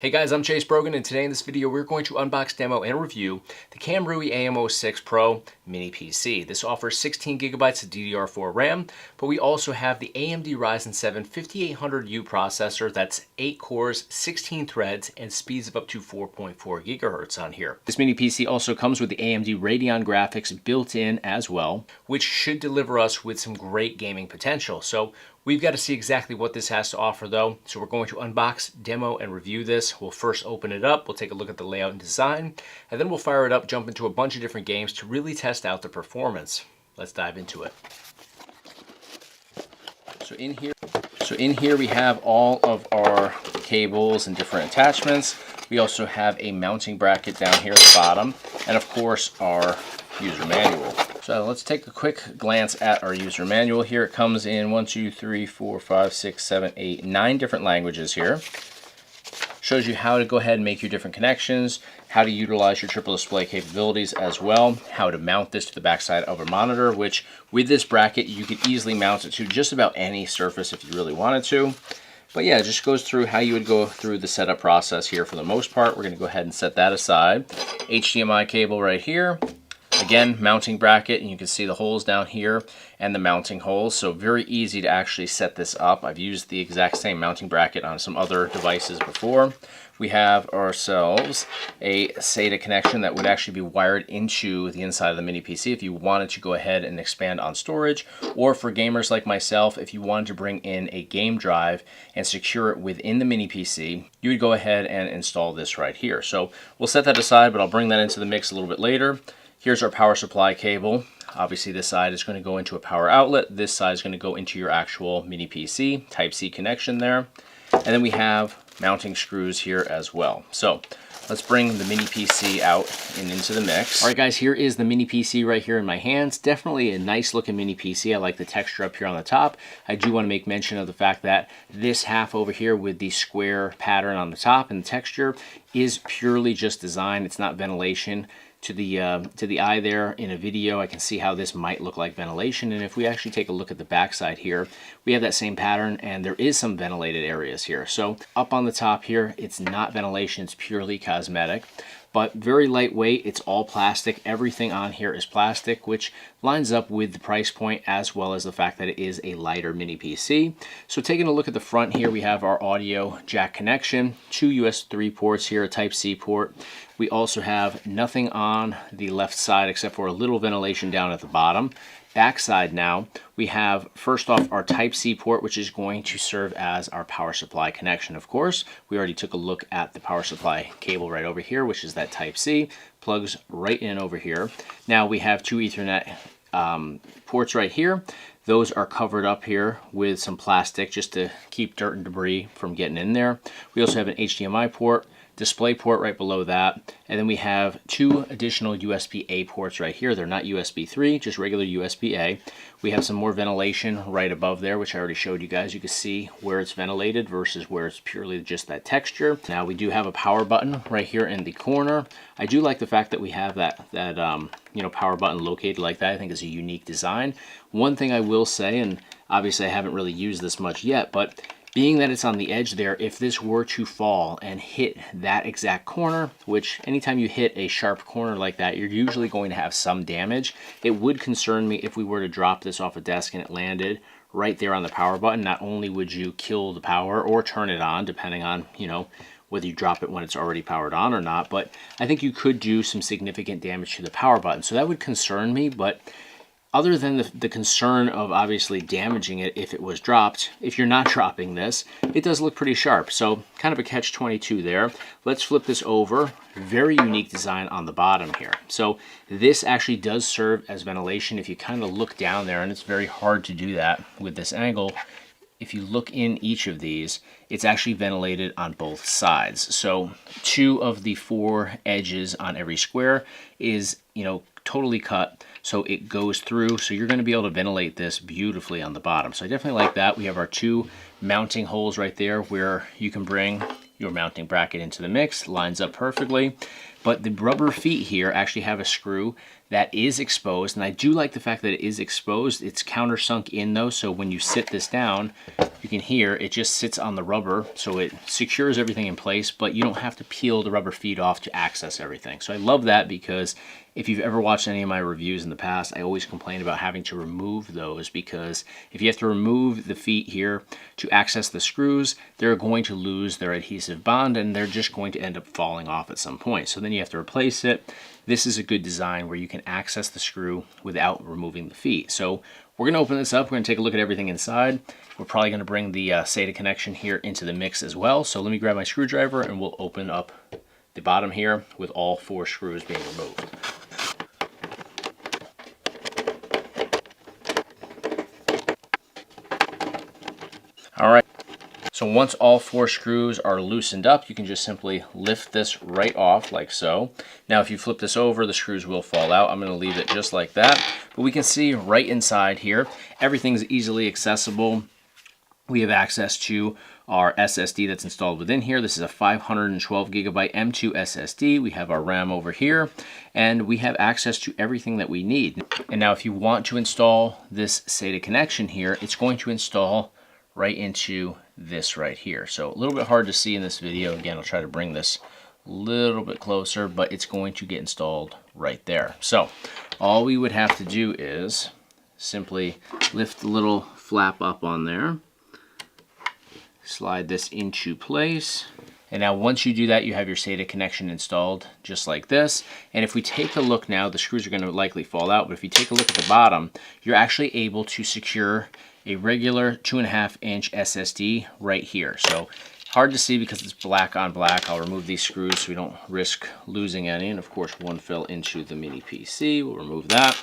Hey guys, I'm Chase Brogan, and today in this video we're going to unbox, demo, and review the Kamrui AM06 Pro mini PC. This offers 16 gigabytes of DDR4 RAM, but we also have the AMD Ryzen 7 5800U processor that's 8 cores, 16 threads, and speeds of up to 4.4 gigahertz on here. This mini PC also comes with the AMD Radeon graphics built in as well, which should deliver us with some great gaming potential. So we've got to see exactly what this has to offer though. So we're going to unbox, demo, and review this. We'll first open it up, we'll take a look at the layout and design, and then we'll fire it up, jump into a bunch of different games to really test out the performance. Let's dive into it. So in here we have all of our cables and different attachments. We also have a mounting bracket down here at the bottom, and of course our user manual. So let's take a quick glance at our user manual here. It comes in 9 different languages here. Shows you how to go ahead and make your different connections, how to utilize your triple display capabilities as well, how to mount this to the backside of a monitor, which with this bracket you could easily mount it to just about any surface if you really wanted to. But yeah, it just goes through how you would go through the setup process here for the most part. We're going to go ahead and set that aside. HDMI cable right here. Again, mounting bracket, and you can see the holes down here and the mounting holes, so very easy to actually set this up. I've used the exact same mounting bracket on some other devices before. We have ourselves a SATA connection that would actually be wired into the inside of the mini PC if you wanted to go ahead and expand on storage, or for gamers like myself, if you wanted to bring in a game drive and secure it within the mini PC, you would go ahead and install this right here. So we'll set that aside, but I'll bring that into the mix a little bit later. Here's our power supply cable. Obviously this side is going to go into a power outlet. This side is going to go into your actual mini PC, Type-C connection there. And then we have mounting screws here as well. So let's bring the mini PC out and into the mix. All right guys, here is the mini PC right here in my hands. Definitely a nice looking mini PC. I like the texture up here on the top. I do want to make mention of the fact that this half over here with the square pattern on the top and the texture is purely just design. It's not ventilation. To the eye there in a video, I can see how this might look like ventilation, and if we actually take a look at the backside here, we have that same pattern and there is some ventilated areas here. So up on the top here, it's not ventilation, it's purely cosmetic, but very lightweight. It's all plastic. Everything on here is plastic, which lines up with the price point as well as the fact that it is a lighter mini PC. So taking a look at the front here, we have our audio jack connection, 2 US 3 ports here, a Type-C port. We also have nothing on the left side except for a little ventilation down at the bottom. Backside now, we have first off our Type-C port, which is going to serve as our power supply connection. Of course, we already took a look at the power supply cable right over here, which is that Type-C, plugs right in over here. Now we have 2 Ethernet ports right here. Those are covered up here with some plastic just to keep dirt and debris from getting in there. We also have an HDMI port, display port right below that, and then we have 2 additional USB-A ports right here. They're not USB 3, just regular USB-A. We have some more ventilation right above there, which I already showed you guys. You can see where it's ventilated versus where it's purely just that texture. Now we do have a power button right here in the corner. I do like the fact that we have that power button located like that. I think is a unique design. One thing I will say, and obviously I haven't really used this much yet, but being that it's on the edge there, if this were to fall and hit that exact corner, which anytime you hit a sharp corner like that, you're usually going to have some damage. It would concern me if we were to drop this off a desk and it landed right there on the power button. Not only would you kill the power or turn it on, depending on, whether you drop it when it's already powered on or not, but I think you could do some significant damage to the power button. So that would concern me, but other than the concern of obviously damaging it if it was dropped, if you're not dropping this, it does look pretty sharp. So kind of a catch-22 there. Let's flip this over. Very unique design on the bottom here. So this actually does serve as ventilation. If you kind of look down there, and it's very hard to do that with this angle, if you look in each of these, it's actually ventilated on both sides. So 2 of the 4 edges on every square is, totally cut, so it goes through, so you're going to be able to ventilate this beautifully on the bottom. So I definitely like that. We have our 2 mounting holes right there where you can bring your mounting bracket into the mix. Lines up perfectly, but the rubber feet here actually have a screw that is exposed, and I do like the fact that it is exposed. It's countersunk in though, so when you sit this down, you can hear it just sits on the rubber, so it secures everything in place, but you don't have to peel the rubber feet off to access everything. So I love that, because if you've ever watched any of my reviews in the past, I always complain about having to remove those, because if you have to remove the feet here to access the screws, they're going to lose their adhesive bond and they're just going to end up falling off at some point. So then you have to replace it. This is a good design where you can access the screw without removing the feet. So we're going to open this up. We're going to take a look at everything inside. We're probably going to bring the SATA connection here into the mix as well. So let me grab my screwdriver and we'll open up the bottom here with all 4 screws being removed. All right. So once all 4 screws are loosened up, you can just simply lift this right off like so. Now if you flip this over, the screws will fall out. I'm going to leave it just like that. But we can see right inside here, everything's easily accessible. We have access to our SSD that's installed within here. This is a 512 gigabyte M2 SSD. We have our RAM over here, and we have access to everything that we need. And now if you want to install this SATA connection here, it's going to install right into this right here. So a little bit hard to see in this video. Again, I'll try to bring this a little bit closer, but it's going to get installed right there. So all we would have to do is simply lift the little flap up on there, slide this into place, and now once you do that, you have your SATA connection installed just like this. And if we take a look now, the screws are going to likely fall out, but if you take a look at the bottom, you're actually able to secure a regular 2.5-inch SSD right here. So hard to see because it's black on black. I'll remove these screws so we don't risk losing any. And of course, one fell into the mini PC. We'll remove that.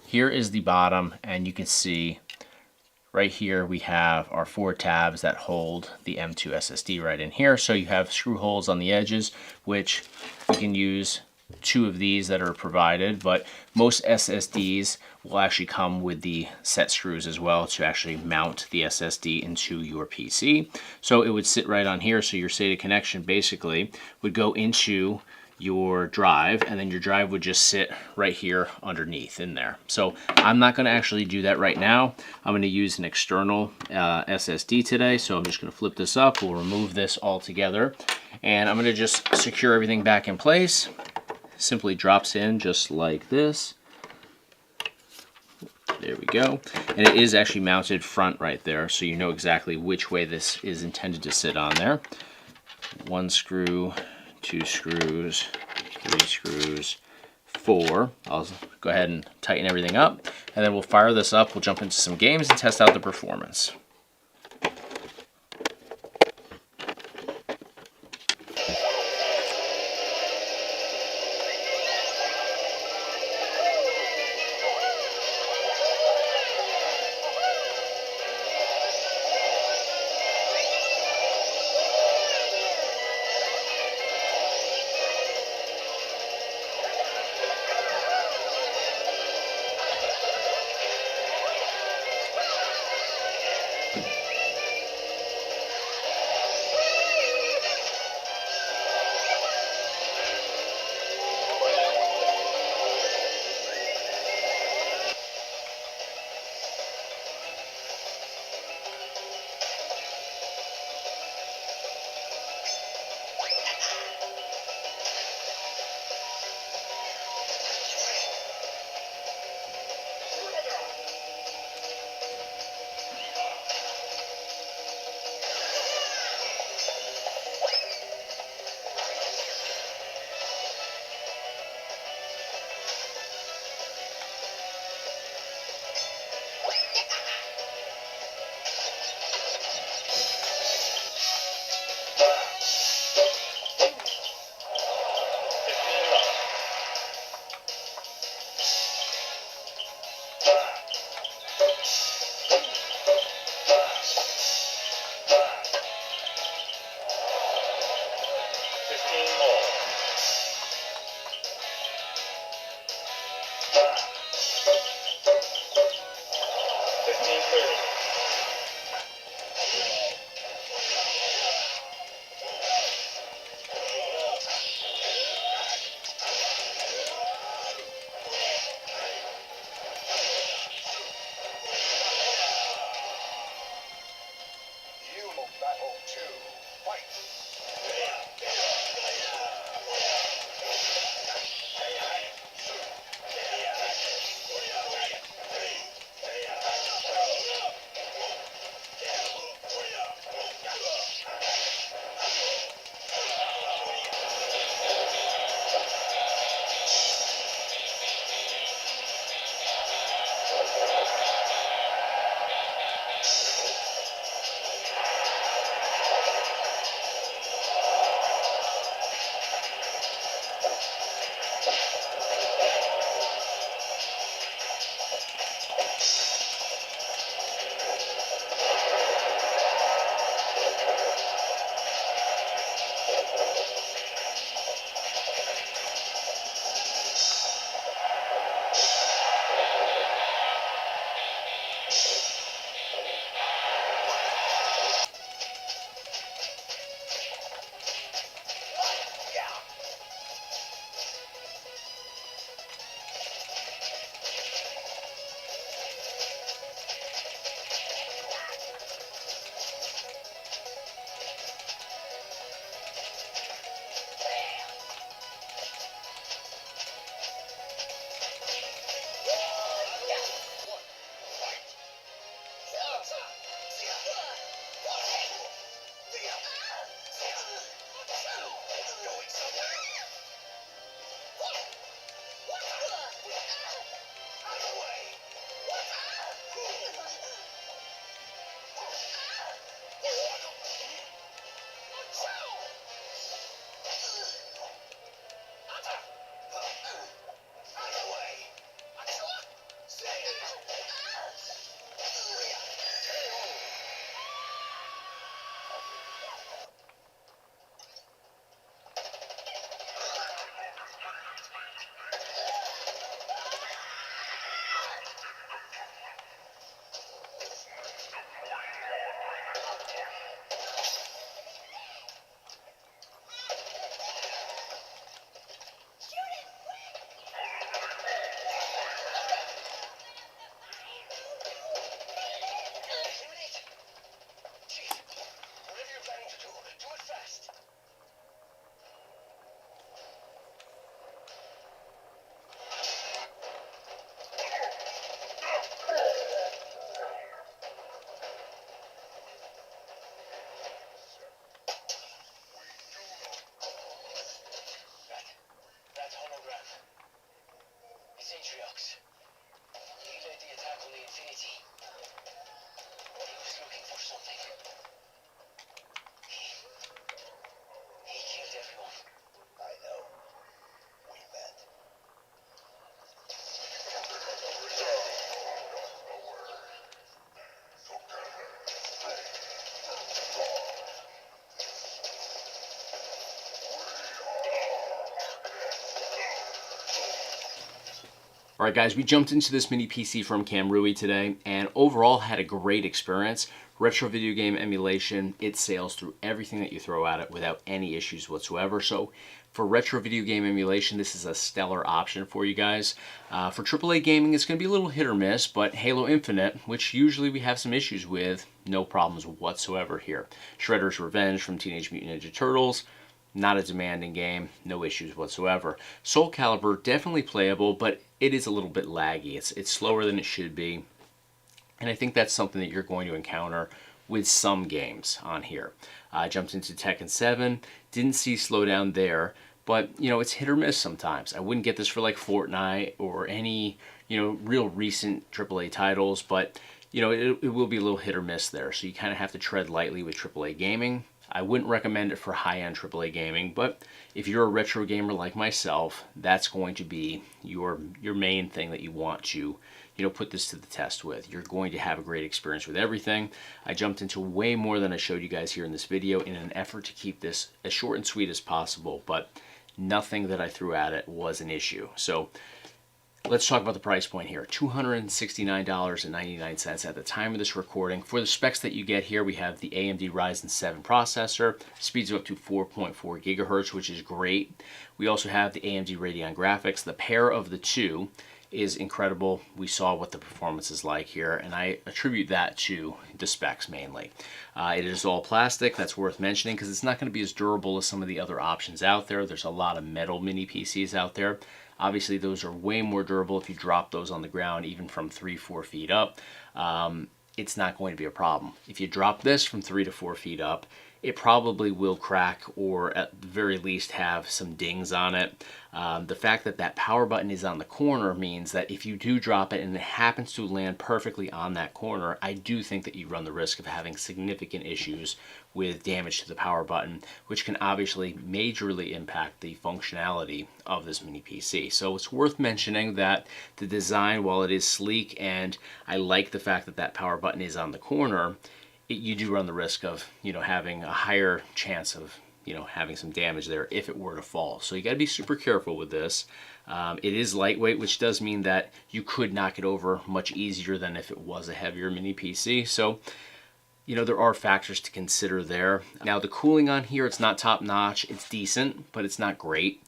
Here is the bottom, and you can see right here we have our 4 tabs that hold the M2 SSD right in here. So you have screw holes on the edges, which you can use 2 of these that are provided, but most SSDs will actually come with the set screws as well to actually mount the SSD into your PC. So it would sit right on here, so your SATA connection basically would go into your drive, and then your drive would just sit right here underneath in there. So I'm not going to actually do that right now. I'm going to use an external SSD today, so I'm just going to flip this up. We'll remove this all together, and I'm going to just secure everything back in place. Simply drops in just like this. There we go. And it is actually mounted front right there, so you know exactly which way this is intended to sit on there. 1 screw, 2 screws, 3 screws, 4. I'll go ahead and tighten everything up, and then we'll fire this up. We'll jump into some games and test out the performance. All right, guys, we jumped into this mini PC from Kamrui today and overall had a great experience. Retro video game emulation, it sails through everything that you throw at it without any issues whatsoever. So for retro video game emulation, this is a stellar option for you guys. For AAA gaming, it's going to be a little hit or miss, but Halo Infinite, which usually we have some issues with, no problems whatsoever here. Shredder's Revenge from Teenage Mutant Ninja Turtles, not a demanding game, no issues whatsoever. Soul Calibur, definitely playable, but it is a little bit laggy. It's slower than it should be. And I think that's something that you're going to encounter with some games on here. I jumped into Tekken 7, didn't see slowdown there, but you know, it's hit or miss sometimes. I wouldn't get this for like Fortnite or any, you know, real recent AAA titles, but you know, it will be a little hit or miss there. So you kind of have to tread lightly with AAA gaming. I wouldn't recommend it for high-end AAA gaming, but if you're a retro gamer like myself, that's going to be your main thing that you want to, you know, put this to the test with. You're going to have a great experience with everything. I jumped into way more than I showed you guys here in this video in an effort to keep this as short and sweet as possible, but nothing that I threw at it was an issue. So let's talk about the price point here. $269.99 at the time of this recording. For the specs that you get here, we have the AMD Ryzen 7 processor, speeds up to 4.4 gigahertz, which is great. We also have the AMD Radeon graphics. The pair of the two is incredible. We saw what the performance is like here, and I attribute that to the specs mainly. It is all plastic. That's worth mentioning because it's not going to be as durable as some of the other options out there. There's a lot of metal mini PCs out there. Obviously, those are way more durable if you drop those on the ground, even from 3-4 feet up. It's not going to be a problem. If you drop this from 3 to 4 feet up, it probably will crack or at the very least have some dings on it. The fact that that power button is on the corner means that if you do drop it and it happens to land perfectly on that corner, I do think that you run the risk of having significant issues with damage to the power button, which can obviously majorly impact the functionality of this mini PC. So it's worth mentioning that the design, while it is sleek and I like the fact that that power button is on the corner, you do run the risk of, you know, having a higher chance of, you know, having some damage there if it were to fall. So you got to be super careful with this. It is lightweight, which does mean that you could knock it over much easier than if it was a heavier mini PC. So, you know, there are factors to consider there. Now, the cooling on here, it's not top notch. It's decent, but it's not great.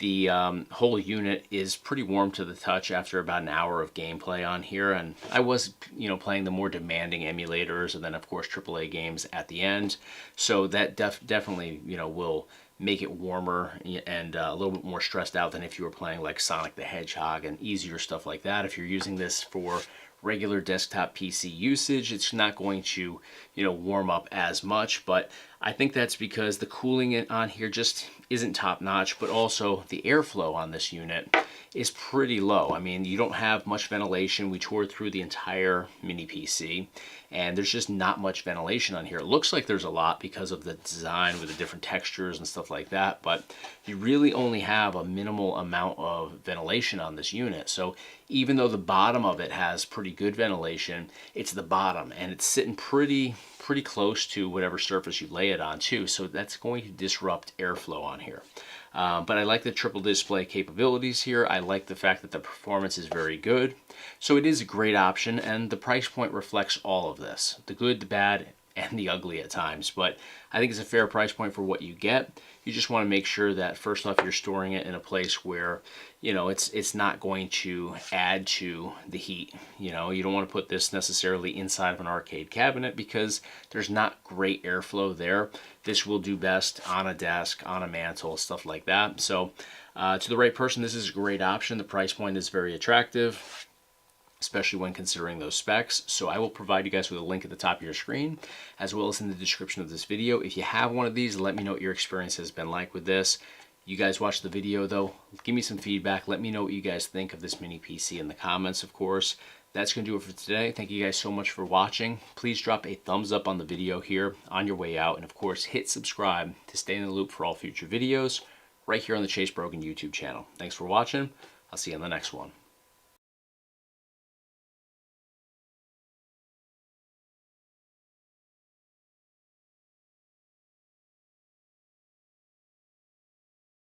The whole unit is pretty warm to the touch after about an hour of gameplay on here, and I was, you know, playing the more demanding emulators and then of course AAA games at the end, so that definitely, you know, will make it warmer and a little bit more stressed out than if you were playing like Sonic the Hedgehog and easier stuff like that. If you're using this for regular desktop PC usage, it's not going to, you know, warm up as much, but I think that's because the cooling on here just isn't top notch, but also the airflow on this unit is pretty low. I mean, you don't have much ventilation. We toured through the entire mini PC and there's just not much ventilation on here. It looks like there's a lot because of the design with the different textures and stuff like that, but you really only have a minimal amount of ventilation on this unit. So even though the bottom of it has pretty good ventilation, it's the bottom and it's sitting pretty close to whatever surface you lay it on too, so that's going to disrupt airflow on here. But I like the triple display capabilities here. I like the fact that the performance is very good. So it is a great option, and the price point reflects all of this, the good, the bad, and the ugly at times. But I think it's a fair price point for what you get. You just want to make sure that first off, you're storing it in a place where, you know, it's not going to add to the heat. You know, you don't want to put this necessarily inside of an arcade cabinet because there's not great airflow there. This will do best on a desk, on a mantle, stuff like that. So to the right person, this is a great option. The price point is very attractive, especially when considering those specs. So I will provide you guys with a link at the top of your screen, as well as in the description of this video. If you have one of these, let me know what your experience has been like with this. You guys watch the video though, give me some feedback. Let me know what you guys think of this mini PC in the comments, of course. That's going to do it for today. Thank you guys so much for watching. Please drop a thumbs up on the video here on your way out. And of course, hit subscribe to stay in the loop for all future videos right here on the Chase Brogan YouTube channel. Thanks for watching. I'll see you on the next one.